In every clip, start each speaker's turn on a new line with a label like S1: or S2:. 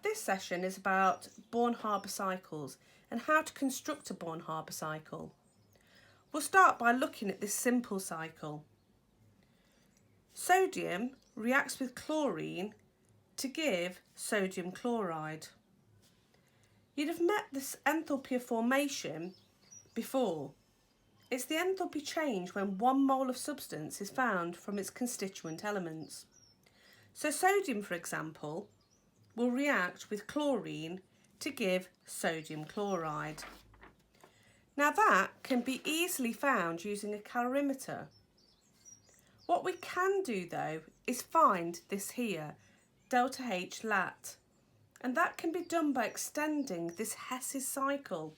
S1: this session is about Born Haber cycles and how to construct a Born Haber cycle. We'll start by looking at this simple cycle. Sodium reacts with chlorine to give sodium chloride. You'd have met this enthalpy of formation before. It's the enthalpy change when 1 mole of substance is found from its constituent elements. So sodium, for example, will react with chlorine to give sodium chloride. Now that can be easily found using a calorimeter. What we can do though is find this here, delta H lat, and that can be done by extending this Hess's cycle.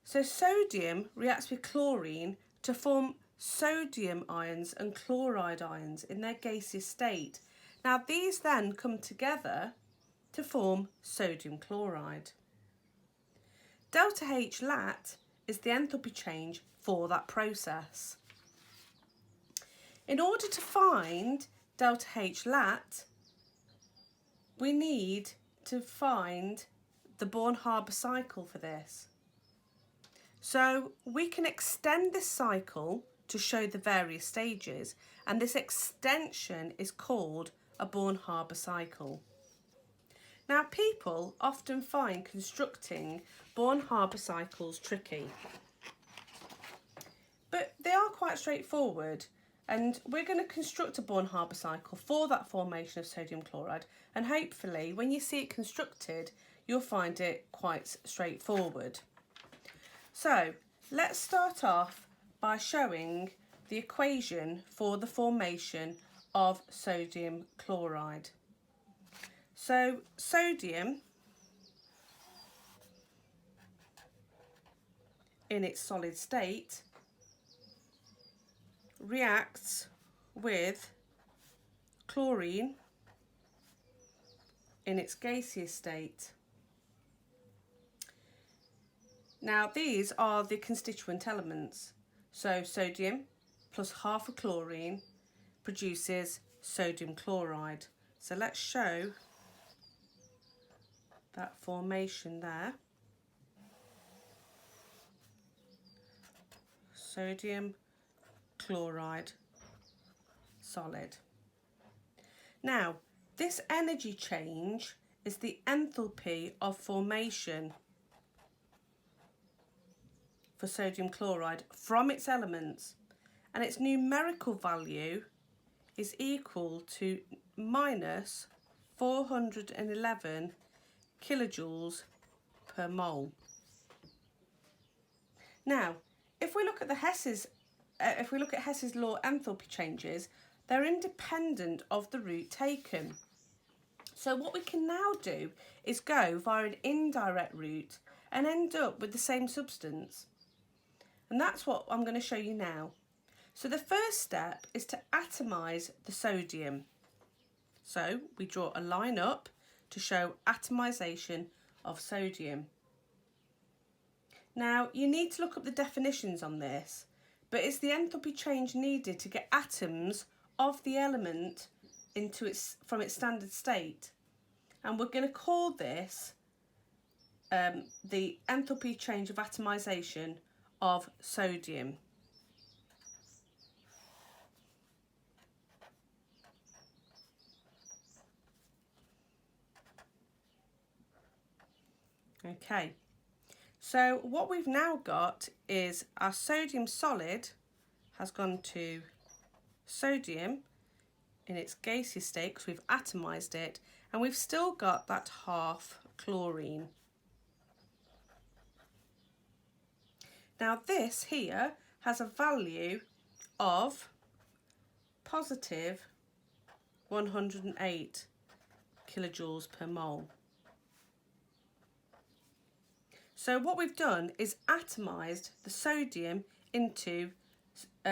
S1: So sodium reacts with chlorine to form sodium ions and chloride ions in their gaseous state. Now these then come together to form sodium chloride. Delta H lat is the enthalpy change for that process. In order to find delta H lat, we need to find the Born Haber cycle for this. So we can extend this cycle to show the various stages, and this extension is called a Born Haber cycle. Now people often find constructing Born Haber cycles tricky, but they are quite straightforward, and we're going to construct a Born Haber cycle for that formation of sodium chloride, and hopefully when you see it constructed you'll find it quite straightforward. So let's start off by showing the equation for the formation of sodium chloride. So sodium in its solid state reacts with chlorine in its gaseous state. Now these are the constituent elements. So sodium plus half a chlorine produces sodium chloride. So let's show that formation there. Sodium chloride solid. Now this energy change is the enthalpy of formation for sodium chloride from its elements, and its numerical value is equal to minus 411 kilojoules per mole. Now if we look at Hess's law enthalpy changes, they're independent of the route taken. So what we can now do is go via an indirect route and end up with the same substance. And that's what I'm going to show you now. So the first step is to atomise the sodium. So we draw a line up to show atomisation of sodium. Now you need to look up the definitions on this, but it's the enthalpy change needed to get atoms of the element from its standard state, and we're going to call this the enthalpy change of atomisation of sodium. Okay, so what we've now got is our sodium solid has gone to sodium in its gaseous state because we've atomised it, and we've still got that half chlorine. Now this here has a value of positive 108 kilojoules per mole. So what we've done is atomised the sodium into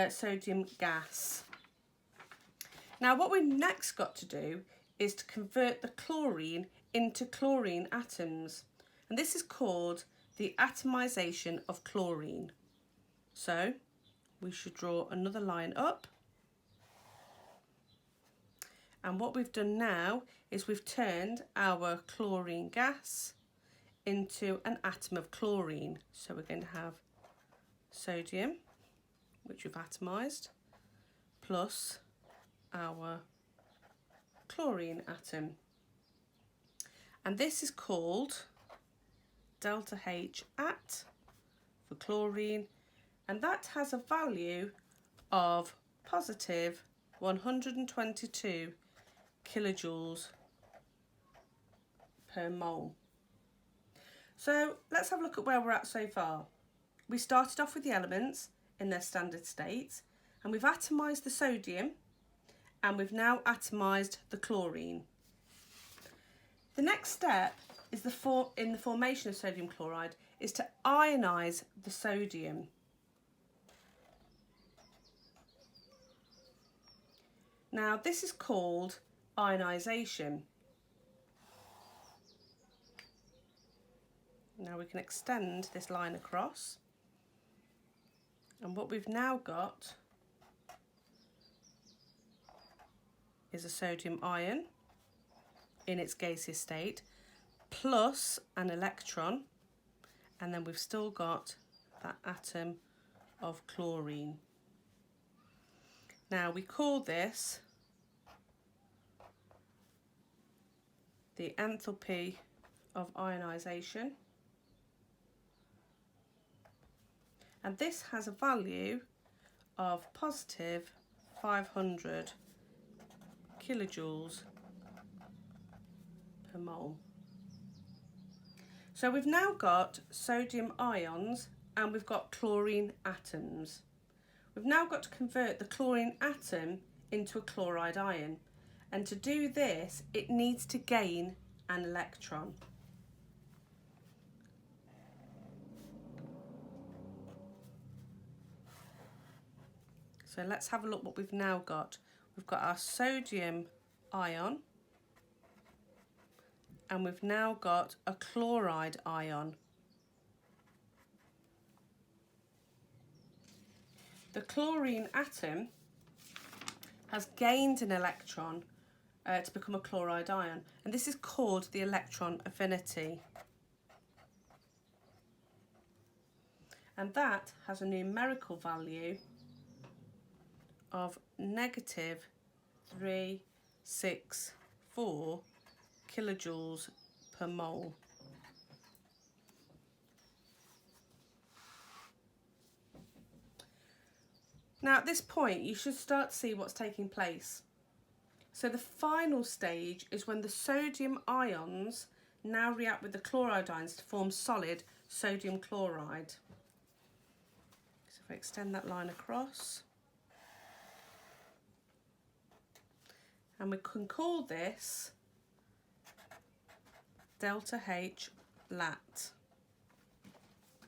S1: sodium gas. Now what we've next got to do is to convert the chlorine into chlorine atoms, and this is called the atomisation of chlorine. So we should draw another line up, And what we've done now is we've turned our chlorine gas into an atom of chlorine. So we're going to have sodium, which we've atomised, plus our chlorine atom. And this is called delta H at for chlorine, and that has a value of positive 122 kilojoules per mole. So let's have a look at where we're at so far. We started off with the elements in their standard states, and we've atomised the sodium, and we've now atomised the chlorine. The next step is in the formation of sodium chloride is to ionise the sodium. Now this is called ionisation. Now we can extend this line across, and what we've now got is a sodium ion in its gaseous state plus an electron, and then we've still got that atom of chlorine. Now we call this the enthalpy of ionisation, and this has a value of positive 500 kilojoules per mole. So we've now got sodium ions and we've got chlorine atoms. We've now got to convert the chlorine atom into a chloride ion, and to do this it needs to gain an electron. So let's have a look what we've now got. We've got our sodium ion, and we've now got a chloride ion. The chlorine atom has gained an electron to become a chloride ion, and this is called the electron affinity. And that has a numerical value of negative 364 kilojoules per mole. Now at this point you should start to see what's taking place. So the final stage is when the sodium ions now react with the chloride ions to form solid sodium chloride. So if I extend that line across, and we can call this delta H lat.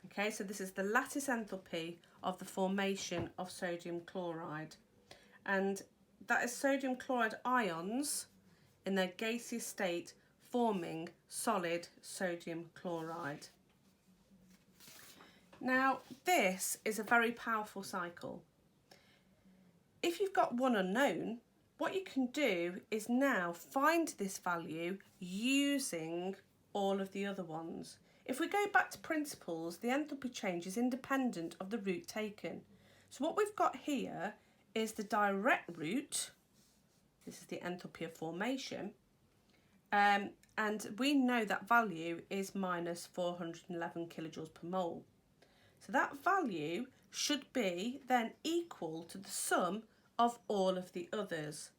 S1: Okay, so this is the lattice enthalpy of the formation of sodium chloride, and that is sodium chloride ions in their gaseous state forming solid sodium chloride. Now this is a very powerful cycle. If you've got one unknown, what you can do is now find this value using all of the other ones. If we go back to principles, the enthalpy change is independent of the route taken. So what we've got here is the direct route. This is the enthalpy of formation. And we know that value is minus 411 kilojoules per mole. So that value should be then equal to the sum of all of the others.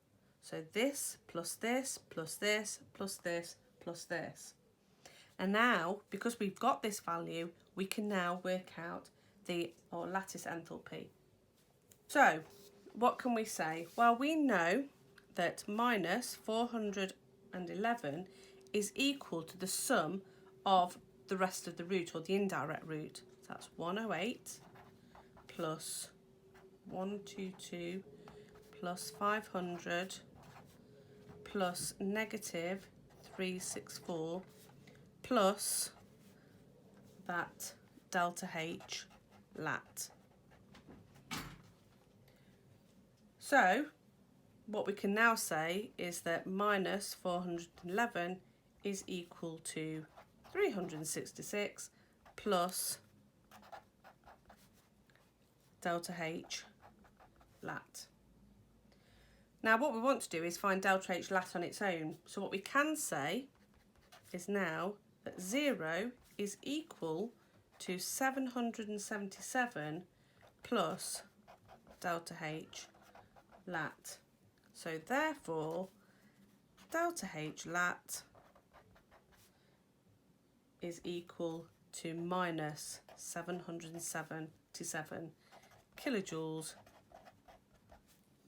S1: So this plus this plus this plus this plus this. And now, because we've got this value, we can now work out the lattice enthalpy. So what can we say? Well, we know that minus 411 is equal to the sum of the rest of the route, or the indirect route. So that's 108 plus 122 plus 500 plus negative 364 plus that delta H lat. So what we can now say is that minus 411 is equal to 366 plus delta H lat. Now what we want to do is find delta H lat on its own. So what we can say is now that 0 is equal to 777 plus delta H lat. So therefore delta H lat is equal to minus 777 kilojoules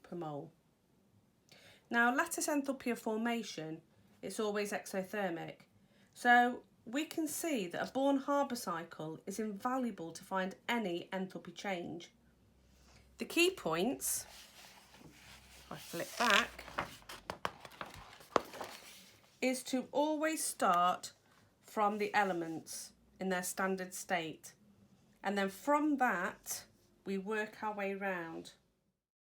S1: per mole. Now lattice enthalpy of formation, it's always exothermic. So we can see that a Born Haber cycle is invaluable to find any enthalpy change. The key points, if I flip back, is to always start from the elements in their standard state, and then from that we work our way round.